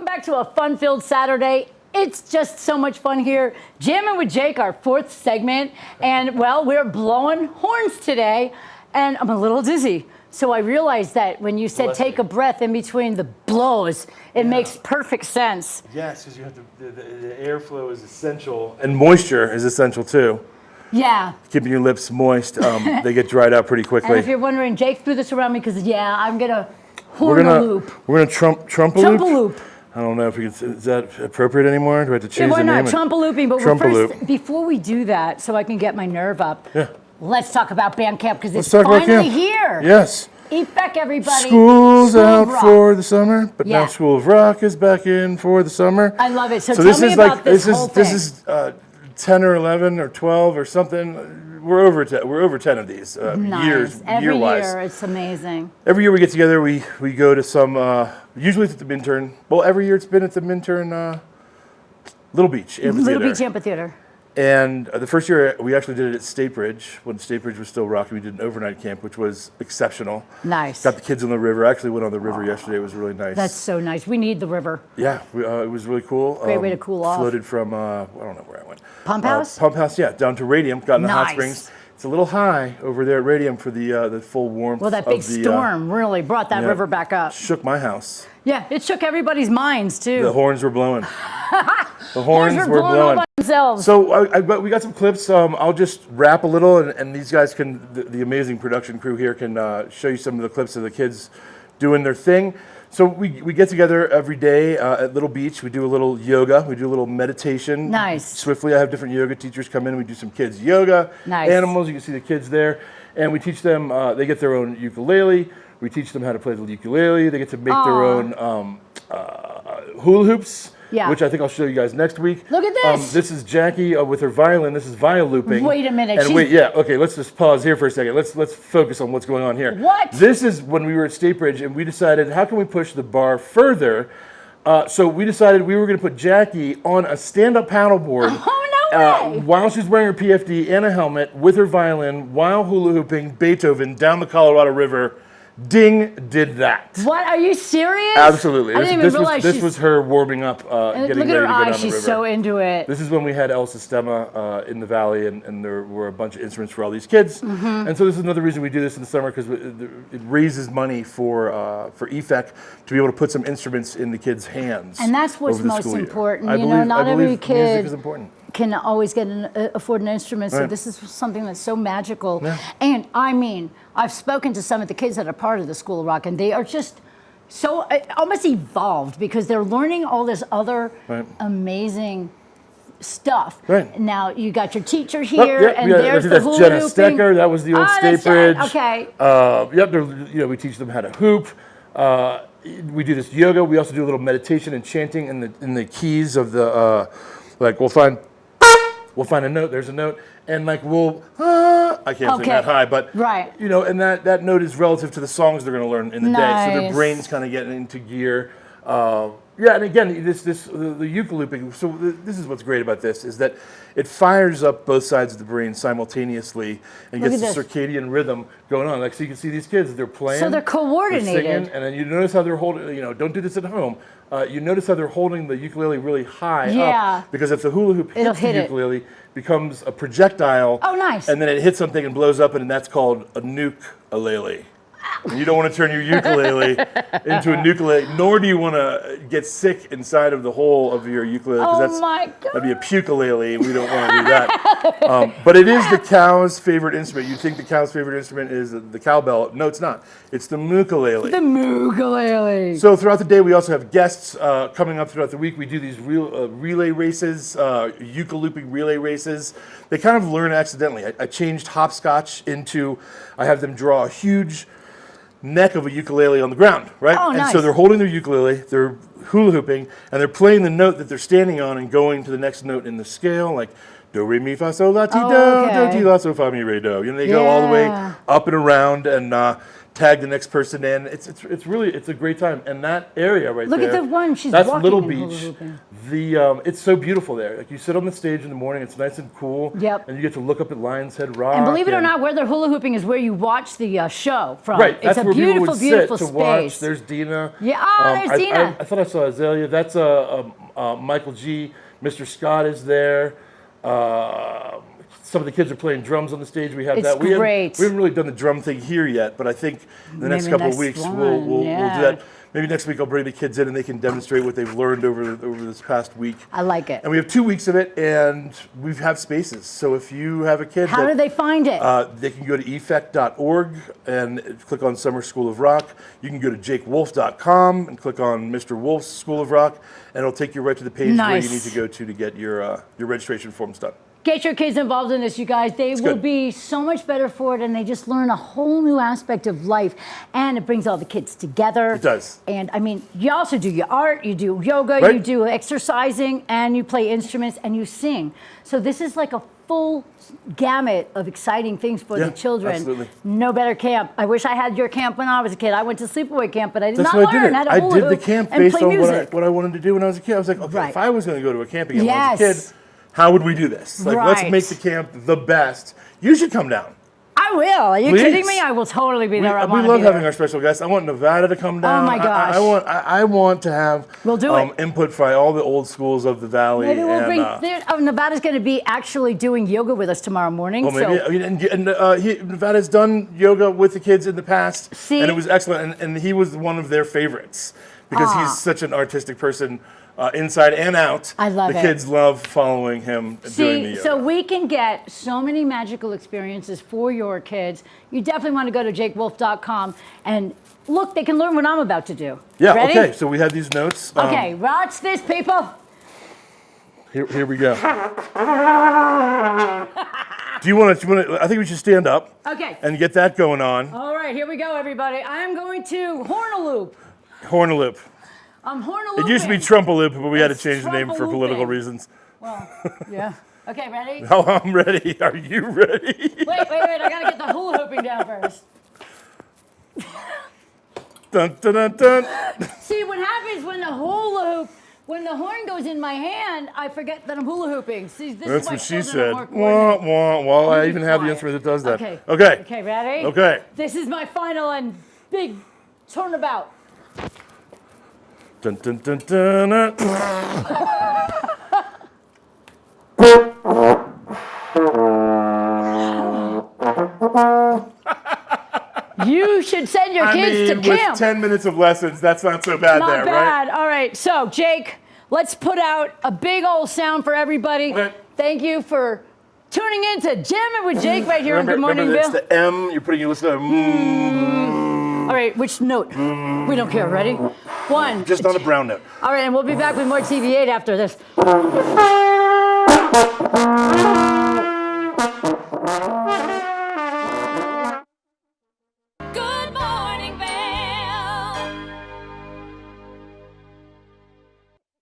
back to a fun-filled Saturday. It's just so much fun here. Jammin' with Jake, our fourth segment. And, well, we're blowing horns today, and I'm a little dizzy. So I realized that when you said take a breath in between the blows, it makes perfect sense. Yes, because you have to, the airflow is essential, and moisture is essential too. Yeah. Keeping your lips moist, they get dried out pretty quickly. And if you're wondering, Jake threw this around me because, I'm going to horn a loop. We're going to trump a loop? Loop. I don't know if we can, is that appropriate anymore? Do I have to change the name? Why not? Trump a looping. But Trump-a-loop. Before we do that, so I can get my nerve up, let's talk about band camp because it's talk about finally camp. here. Yes. Eat back, everybody. School's out for the summer, but now School of Rock is back in for the summer. I love it. So tell me about this whole thing. This is 10 or 11 or 12 or something. We're over 10 of these nice. Every year-wise. year, it's amazing. Every year we get together, we go to some, usually it's at the Minturn. Well, every year it's been at the Minturn Little Beach Amphitheater. Little Beach Amphitheater. And the first year we actually did it at State Bridge, when State Bridge was still rocking. We did an overnight camp, which was exceptional. Nice. Got the kids on the river. I actually went on the river yesterday. It was really nice. That's so nice. We need the river. Yeah, it was really cool. Great way to cool off. Floated from, I don't know where I went. Pump House? Pump House, yeah, down to Radium. Got in the hot springs. It's a little high over there at Radium for the full warmth. Well, that big storm really brought that river back up. Shook my house. Yeah, it shook everybody's minds too. The horns were blowing. The horns were blowing. All by themselves. So we got some clips. I'll just rap a little, and these guys can, the amazing production crew here can show you some of the clips of the kids doing their thing. So we get together every day at Little Beach. We do a little yoga. We do a little meditation. Nice. Swiftly, I have different yoga teachers come in. We do some kids yoga. Nice. Animals, you can see the kids there. And we teach them, they get their own ukulele. We teach them how to play the ukulele. They get to make their own hula hoops. Yeah. Which I think I'll show you guys next week. Look at this. This is Jackie with her violin. This is Vail looping. Wait a minute. And okay, let's just pause here for a second. Let's focus on what's going on here. What? This is when we were at State Bridge and we decided, how can we push the bar further? So we decided we were going to put Jackie on a stand-up paddleboard. Oh, no way. While she's wearing her PFD and a helmet with her violin, while hula hooping Beethoven down the Colorado River. Ding did that. What? Are you serious? Absolutely. I didn't even realize this was her warming up, getting ready to go down the river. Look at her eyes. She's so into it. This is when we had El Sistema in the valley, and there were a bunch of instruments for all these kids. And so this is another reason we do this in the summer, because it raises money for EFEC to be able to put some instruments in the kids' hands. And that's what's most important. Not I every believe kid music is important. Can always afford an instrument, so this is something that's so magical. And I mean, I've spoken to some of the kids that are part of the School of Rock, and they are just so almost evolved because they're learning all this other amazing stuff. Now you got your teacher here, and there's the hula Jenna hooping. Stecker. That was the old State Bridge. Okay. We teach them how to hoop. We do this yoga. We also do a little meditation and chanting in the keys of the we'll find a note. There's a note, and I can't sing that high, but and that note is relative to the songs they're going to learn in the day, so their brain's kind of getting into gear. And again, the ukulele. So this is what's great about this is that it fires up both sides of the brain simultaneously and gets the circadian rhythm going on. Like so, you can see these kids; they're playing, so they're coordinated, they're singing, and then you notice how they're holding. Don't do this at home. You notice how they're holding the ukulele really high up because if the hula hoop hits the ukulele, it becomes a projectile. Oh, nice! And then it hits something and blows up, and that's called a nuke-a-lele. You don't want to turn your ukulele into a nukulele, nor do you want to get sick inside of the hole of your ukulele, because that'd be a puke-a-lele. We don't want to do that. But it is the cow's favorite instrument. You'd think the cow's favorite instrument is the cowbell. No, it's not. It's the mookulele. The mookulele. So throughout the day, we also have guests coming up throughout the week. We do these relay races, ukulele relay races. They kind of learn accidentally. I changed hopscotch into, I have them draw a huge neck of a ukulele on the ground, right? Oh, nice. And so they're holding their ukulele, they're hula hooping, and they're playing the note that they're standing on and going to the next note in the scale, like do, re, mi, fa, sol, la, ti, do, okay. do, ti, la, so, fa, mi, re, do. You know, they go all the way up and around and tag the next person in. It's really a great time. And that area right Look there. Look at the one she's that's walking Little and Beach. hula-hooping. It's so beautiful there. Like you sit on the stage in the morning, it's nice and cool. Yep. And you get to look up at Lion's Head Rock. And believe it or not, where they're hula hooping is where you watch the show from. Right. It's That's a where beautiful, people would beautiful sit to space. watch. There's Dina. Yeah. Oh, there's Dina. I thought I saw Azalea. That's Michael G. Mr. Scott is there. Some of the kids are playing drums on the stage. We have it's that. Great. We haven't really done the drum thing here yet, but I think in the next couple of weeks we'll do that. Maybe next week I'll bring the kids in and they can demonstrate what they've learned over this past week. I like it. And we have 2 weeks of it, and we have spaces. So if you have a kid, how do they find it? They can go to effect.org and click on Summer School of Rock. You can go to jakewolf.com and click on Mr. Wolf's School of Rock, and it'll take you right to the page where you need to go to get your registration forms done. Get your kids involved in this, you guys. They will be so much better for it, and they just learn a whole new aspect of life, and it brings all the kids together. It does. And I mean, you also do your art, you do yoga, you do exercising, and you play instruments, and you sing. So this is like a full gamut of exciting things for the children. Absolutely. No better camp. I wish I had your camp when I was a kid. I went to sleepaway camp, but I did not That's learn how to hula I did the hoop camp and based play on music. what I wanted to do when I was a kid. I was like, okay, if I was going to go to a camp again when I was a kid, how would we do this? Like, let's make the camp the best. You should come down. I will. Are you kidding me? I will totally be there. We love having our special guests. I want Nevada to come down. Oh my gosh. I want to have input from all the old schools of the Valley. Maybe we'll bring. Nevada's going to be actually doing yoga with us tomorrow morning. Well, maybe. Nevada's done yoga with the kids in the past, and it was excellent. And he was one of their favorites because he's such an artistic person. Inside and out. I love the kids love following him doing the yoga. So we can get so many magical experiences for your kids. You definitely want to go to jakewolf.com and look, they can learn what I'm about to do. Yeah, ready? Okay, so we have these notes. Okay, watch this, people. Here we go. Do you want to, I think we should stand up. Okay. And get that going on. All right, here we go, everybody. I am going to Hornaloop. Hornaloop. Hornalooping. It used to be Trumpaloop, but we had to change the name for political reasons. Well, yeah. Okay, ready? Oh, I'm ready. Are you ready? Wait. I got to get the hula hooping down first. Dun, dun, dun, dun. See, what happens when the horn goes in my hand, I forget that I'm hula hooping. See, That's what she said. Well, I even have the instrument that does that. Okay. Okay, ready? Okay. This is my final and big turnabout. Dun, dun, dun, dun, dun. You should send your kids to camp. With 10 minutes of lessons, that's not so bad right? Not bad. All right, so Jake, let's put out a big old sound for everybody. Okay. Thank you for tuning in to Jammin' with Jake right here on Good Morning Vail. It's the M. You're putting your listener. All right, which note? We don't care. Ready? One. Just on a brown note. All right, and we'll be back with more TV8 after this.